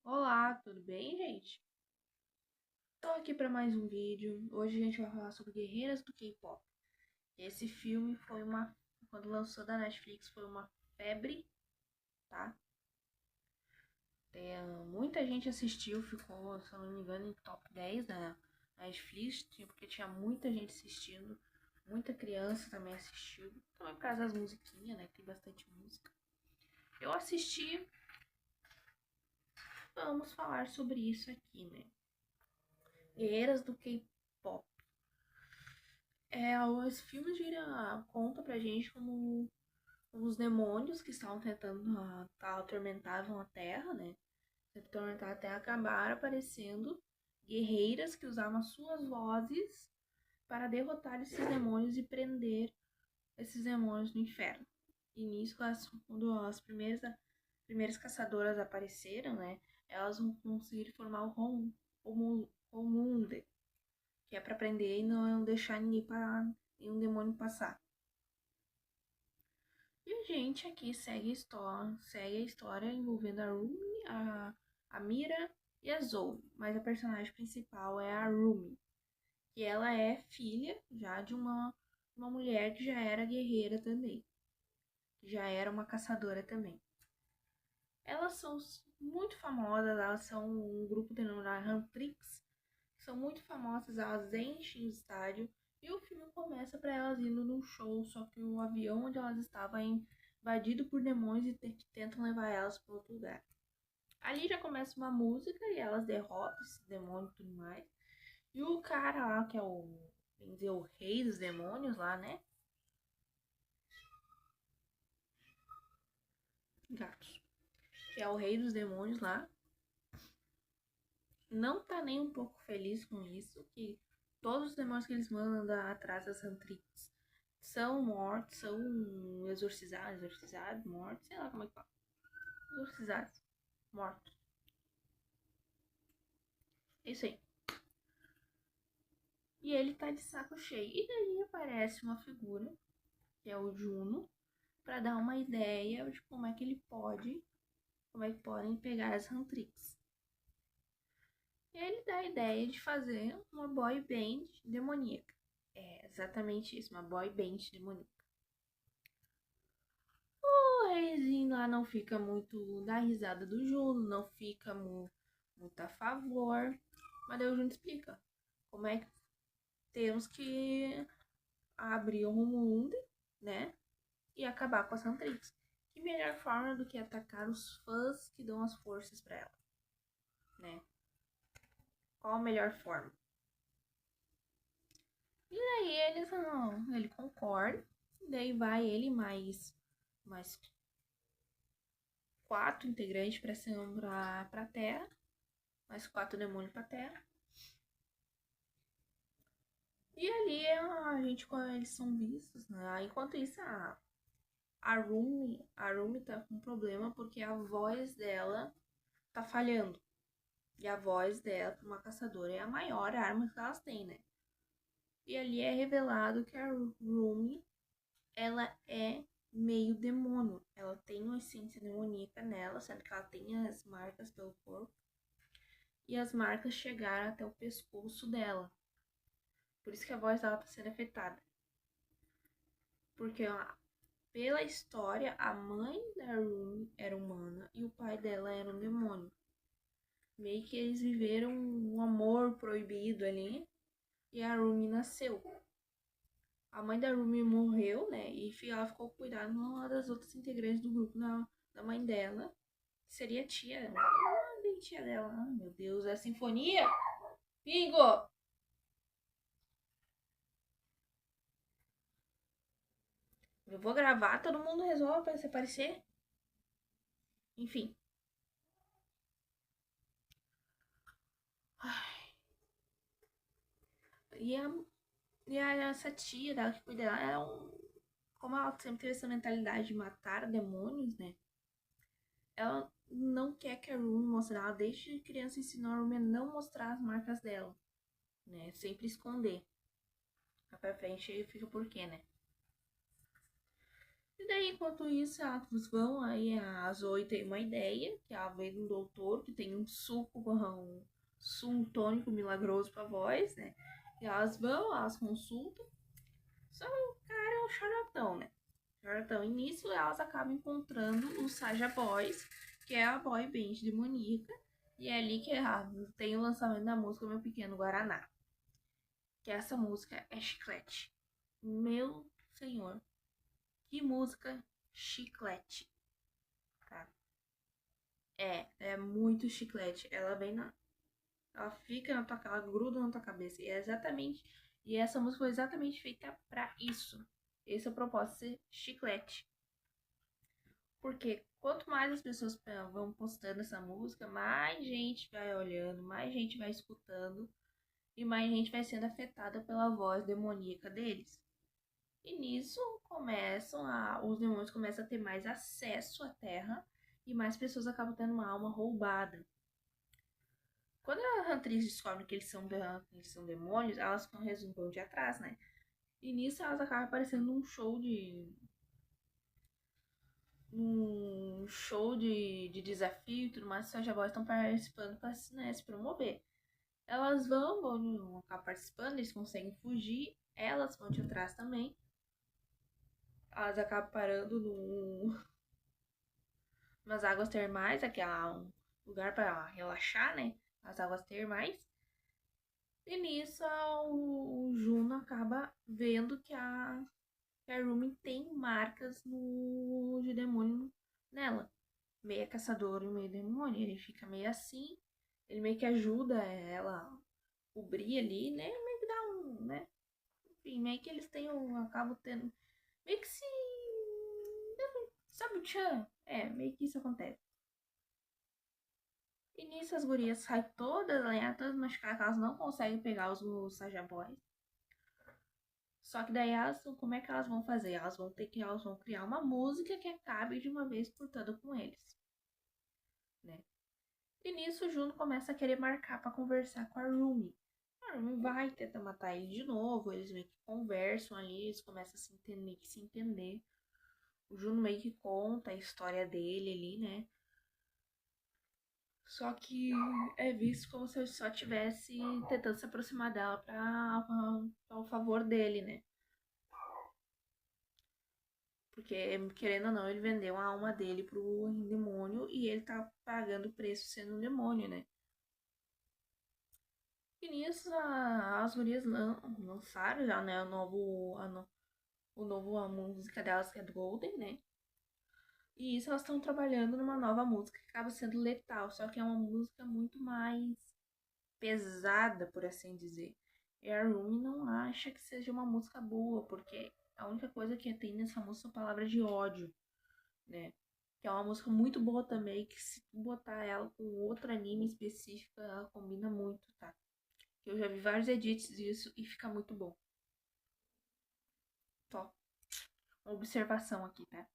Olá, tudo bem, gente? Tô aqui para mais um vídeo. Hoje a gente vai falar sobre Guerreiras do K-pop. Esse filme quando lançou da Netflix, foi uma febre, tá? Muita gente assistiu, ficou, se eu não me engano, em top 10 da Netflix, porque tinha muita gente assistindo, muita criança também assistiu. Também por causa das musiquinhas, né? Tem bastante música. Eu assisti, vamos falar sobre isso aqui, né? Guerreiras do K-pop. Os filmes conta pra gente como os demônios que estavam tentando atormentavam a Terra, né? Atormentar a Terra acabaram aparecendo guerreiras que usavam as suas vozes para derrotar esses demônios e prender esses demônios no inferno. E nisso, quando as primeiras caçadoras apareceram, né? Elas vão conseguir formar Homunde, que é para prender e não deixar nenhum demônio passar. E a gente aqui segue a história envolvendo a Rumi, a Mira e a Zoe. Mas a personagem principal é a Rumi, que ela é filha já de uma mulher que já era guerreira também, que já era uma caçadora também. Elas são muito famosas, elas são um grupo denominado Huntrix, são muito famosas, elas enchem o estádio e o filme começa para elas indo num show, só que o avião onde elas estavam é invadido por demônios e tentam levar elas para outro lugar. Ali já começa uma música e elas derrotam esse demônio e tudo mais. E o cara lá, que é bem dizer, o rei dos demônios lá, né? Gatos. Que é o rei dos demônios lá. Não tá nem um pouco feliz com isso, que todos os demônios que eles mandam atrás das Huntrix são mortos, são exorcizados, mortos, sei lá como é que fala. Exorcizados, mortos. É isso aí. E ele tá de saco cheio. E daí aparece uma figura, que é o Juno, para dar uma ideia de como é que podem pegar as Huntrix. E ele dá a ideia de fazer uma boy band demoníaca. É exatamente isso, uma boy band demoníaca. O reizinho lá não fica muito da risada do Juno, não fica muito a favor. Mas daí o Juno explica como é que temos que abrir o mundo, né? E acabar com a Santrix. Que melhor forma do que atacar os fãs que dão as forças para ela, né? Qual a melhor forma? E daí ele concorda. Daí vai ele mais quatro integrantes pra Terra. Mais quatro demônios pra Terra. E ali quando eles são vistos, né? Enquanto isso, a Rumi tá com um problema porque a voz dela tá falhando. E a voz dela, pra uma caçadora, é a maior arma que elas têm, né? E ali é revelado que a Rumi, ela é meio demônio. Ela tem uma essência demoníaca nela, sendo que ela tem as marcas pelo corpo. E as marcas chegaram até o pescoço dela. Por isso que a voz dela tá sendo afetada. Porque pela história, a mãe da Rumi era humana e o pai dela era um demônio. Meio que eles viveram um amor proibido ali e a Rumi nasceu. A mãe da Rumi morreu, né? E ela ficou cuidando uma das outras integrantes do grupo, da mãe dela, que seria a tia. Bem tia dela. Ah, meu Deus, é a sinfonia? Bingo! Eu vou gravar, todo mundo resolve pra se aparecer. Enfim. E, a, essa tia dela que cuida dela, como ela sempre teve essa mentalidade de matar demônios, né? Ela não quer que a Rumi mostre. Ela desde criança ensinou a Rumi a não mostrar as marcas dela, né? Sempre esconder. Lá pra frente fica por quê, né? E daí, enquanto isso, elas vão, aí a Zoe tem uma ideia, que ela vem de um doutor que tem um suco, um tônico milagroso pra voz, né? E elas vão, elas consultam, só que o cara é um charlatão, né? Charlatão. E nisso elas acabam encontrando os Saja Boys, que é a boy band demoníaca, e é ali que tem o lançamento da música Meu Pequeno Guaraná. Que essa música é chiclete. Meu senhor, que música chiclete, tá? É muito chiclete. Ela vem na. Ela fica na tua cara, ela gruda na tua cabeça. E é exatamente. E essa música foi exatamente feita pra isso. Esse é o propósito, ser chiclete. Porque quanto mais as pessoas vão postando essa música, mais gente vai olhando, mais gente vai escutando e mais gente vai sendo afetada pela voz demoníaca deles. E nisso os demônios começam a ter mais acesso à Terra e mais pessoas acabam tendo uma alma roubada. Quando a Huntress descobre que eles são demônios, elas vão de atrás, né? E nisso elas acabam aparecendo num show de desafio e tudo mais, que as Boys estão participando para, né, se promover. Elas vão acabar participando, eles conseguem fugir, elas vão de atrás também. Elas acabam parando umas águas termais, aqui é um lugar para relaxar, né? As águas termais. E nisso o Juno acaba vendo que a Rumi tem marcas de demônio nela. Meio caçador e meio demônio. Ele fica meio assim. Ele meio que ajuda ela a cobrir ali, né? Meio que dá né? Enfim, meio que eles acabam tendo. Meio que se. Sabe o Chan? É, meio que isso acontece. E nisso as gurias saem todas, né? Todas machucadas, elas não conseguem pegar os Saja Boys. Só que daí como é que elas vão fazer? Elas vão criar uma música que acabe de uma vez por todas com eles, né? E nisso o Juno começa a querer marcar para conversar com a Rumi. A Rumi vai tentar matar ele de novo, eles meio que conversam ali, eles começam a se entender. O Juno meio que conta a história dele ali, né? Só que é visto como se ele só tivesse tentando se aproximar dela para ao favor dele, né? Porque, querendo ou não, ele vendeu a alma dele pro demônio e ele tá pagando o preço sendo um demônio, né? E nisso as gurias lançaram já, né? A música delas que é do Golden, né? E isso elas estão trabalhando numa nova música que acaba sendo letal, só que é uma música muito mais pesada, por assim dizer. E a Rumi não acha que seja uma música boa, porque a única coisa que tem nessa música são palavras de ódio, né? Que é uma música muito boa também, que se tu botar ela com outro anime específico, ela combina muito, tá? Eu já vi vários edits disso e fica muito bom. Só uma observação aqui, tá?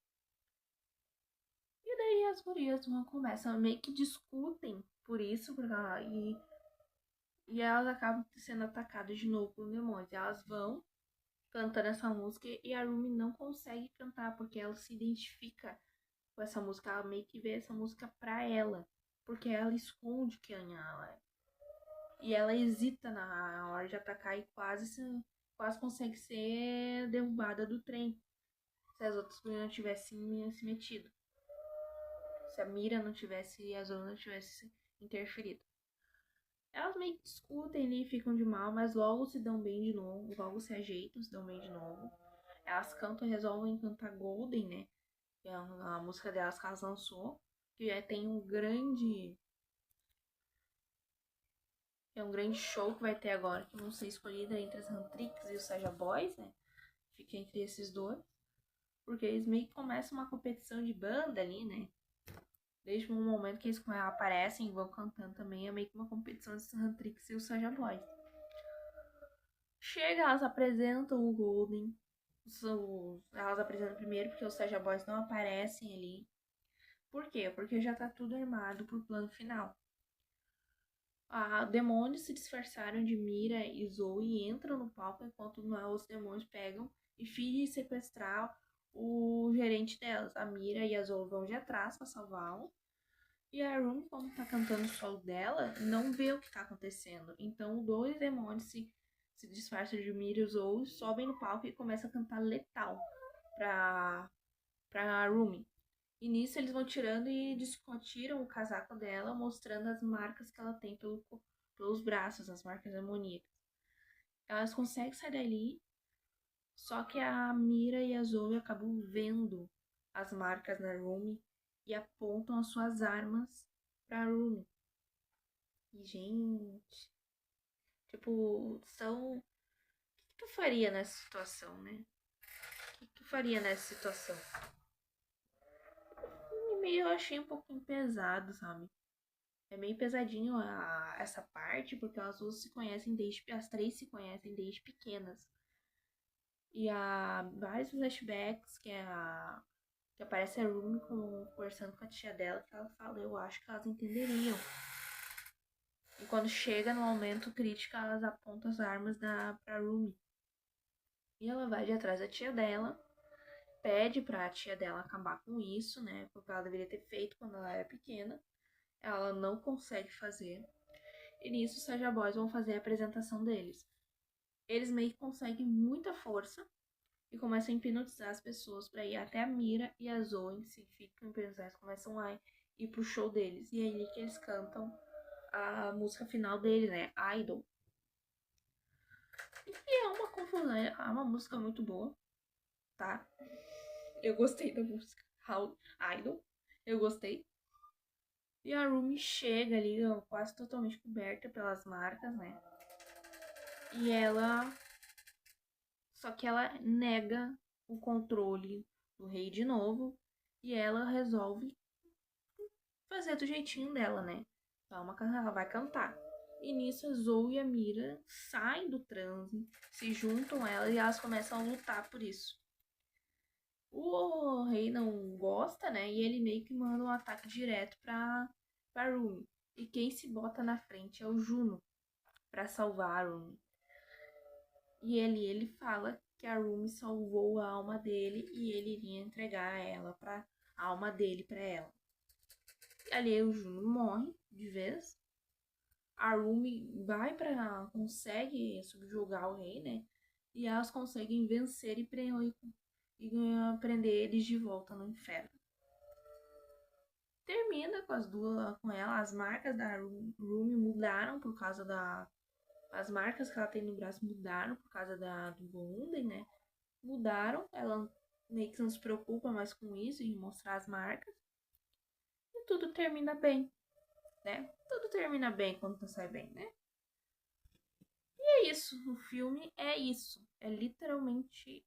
E daí as gurias começam, meio que discutem por isso, e elas acabam sendo atacadas de novo por demônios. Elas vão cantando essa música e a Rumi não consegue cantar porque ela se identifica com essa música. Ela meio que vê essa música pra ela, porque ela esconde quem ela é. E ela hesita na hora de atacar e quase consegue ser derrubada do trem se as outras mulheres não tivessem se metido. Se a Mira não tivesse e as outras não tivessem interferido. Elas meio que discutem ali, ficam de mal, mas logo se dão bem de novo, logo se ajeitam, se dão bem de novo. Elas cantam, resolvem cantar Golden, né? Que é a música delas que elas lançou. Que tem um grande show que vai ter agora, que vão ser escolhidas entre as Huntrix e os Saja Boys, né? Fica entre esses dois. Porque eles meio que começam uma competição de banda ali, né? Desde o momento que eles aparecem e vão cantando também, é meio que uma competição entre os Huntrix e os Saja Boys. Chega, elas apresentam o Golden. Elas apresentam primeiro porque os Saja Boys não aparecem ali. Por quê? Porque já tá tudo armado pro plano final. Demônios se disfarçaram de Mira e Zoe e entram no palco enquanto os demônios pegam e fingem sequestrar o gerente delas. A Mira e a Zou vão de atrás pra salvá-la. E a Rumi, como tá cantando o solo dela, não vê o que tá acontecendo. Então, dois demônios se disfarçam de Mira e Zou, sobem no palco e começam a cantar letal pra Rumi. E nisso eles vão tirando e tiram o casaco dela, mostrando as marcas que ela tem pelos braços, as marcas demoníacas. Elas conseguem sair dali, só que a Mira e a Zoe acabam vendo as marcas na Rumi e apontam as suas armas pra Rumi. E, gente, tipo, são. O que tu faria nessa situação, né? O que tu faria nessa situação? E meio eu achei um pouquinho pesado, sabe? É meio pesadinho essa parte, porque as duas se conhecem as três se conhecem desde pequenas. E há vários flashbacks que aparece a Rumi conversando com a tia dela, que ela fala, eu acho que elas entenderiam. E quando chega no momento crítico, elas apontam as armas pra Rumi. E ela vai de atrás da tia dela, pede pra tia dela acabar com isso, né? Porque ela deveria ter feito quando ela era pequena. Ela não consegue fazer. E nisso os Saja Boys vão fazer a apresentação deles. Eles meio que conseguem muita força e começam a hipnotizar as pessoas pra ir até a Mira e a Zoe, se ficam hipnotizadas, começam a ir pro show deles. E é aí que eles cantam a música final dele, né? Idol. E é uma confusão, é uma música muito boa, tá? Eu gostei da música. Idol. Eu gostei. E a Rumi chega ali, quase totalmente coberta pelas marcas, né? E ela. Só que ela nega o controle do rei de novo. E ela resolve fazer do jeitinho dela, né? Ela vai cantar. E nisso a Zoe e a Mira saem do transe, se juntam a ela e elas começam a lutar por isso. O rei não gosta, né? E ele meio que manda um ataque direto pra Rumi. E quem se bota na frente é o Juno pra salvar a Rumi. E ele fala que a Rumi salvou a alma dele e ele iria entregar a alma dele pra ela. E ali o Juno morre de vez. A Rumi consegue subjugar o rei, né? E elas conseguem vencer e prender eles de volta no inferno. Termina com as duas, com ela. As marcas da Rumi mudaram por causa da. As marcas que ela tem no braço mudaram por causa do Golden, né? Mudaram. Ela meio que não se preocupa mais com isso, em mostrar as marcas. E tudo termina bem, né? Tudo termina bem quando tu sai bem, né? E é isso. O filme é isso. É literalmente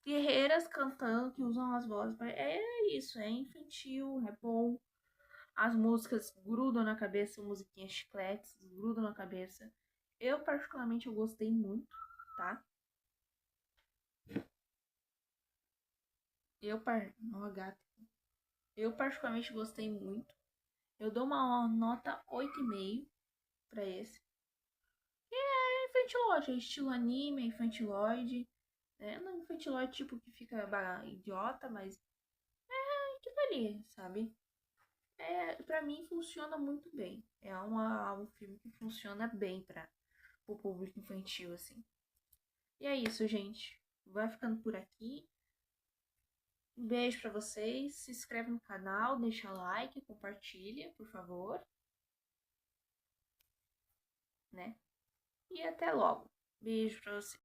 guerreiras cantando, que usam as vozes. É isso. É infantil, é bom. As músicas grudam na cabeça, musiquinhas chicletes, grudam na cabeça. Eu, particularmente, eu gostei muito, tá? Ó, gata. Eu, particularmente, gostei muito. Eu dou uma nota 8,5 pra esse. É infantiloide, é estilo anime, é infantiloide. Né? Não é infantiloide tipo que fica idiota, mas é aquilo ali, sabe? Pra mim funciona muito bem. É um filme que funciona bem para o público infantil, assim. E é isso, gente. Vai ficando por aqui. Um beijo pra vocês. Se inscreve no canal, deixa like, compartilha, por favor. Né? E até logo. Beijo pra vocês.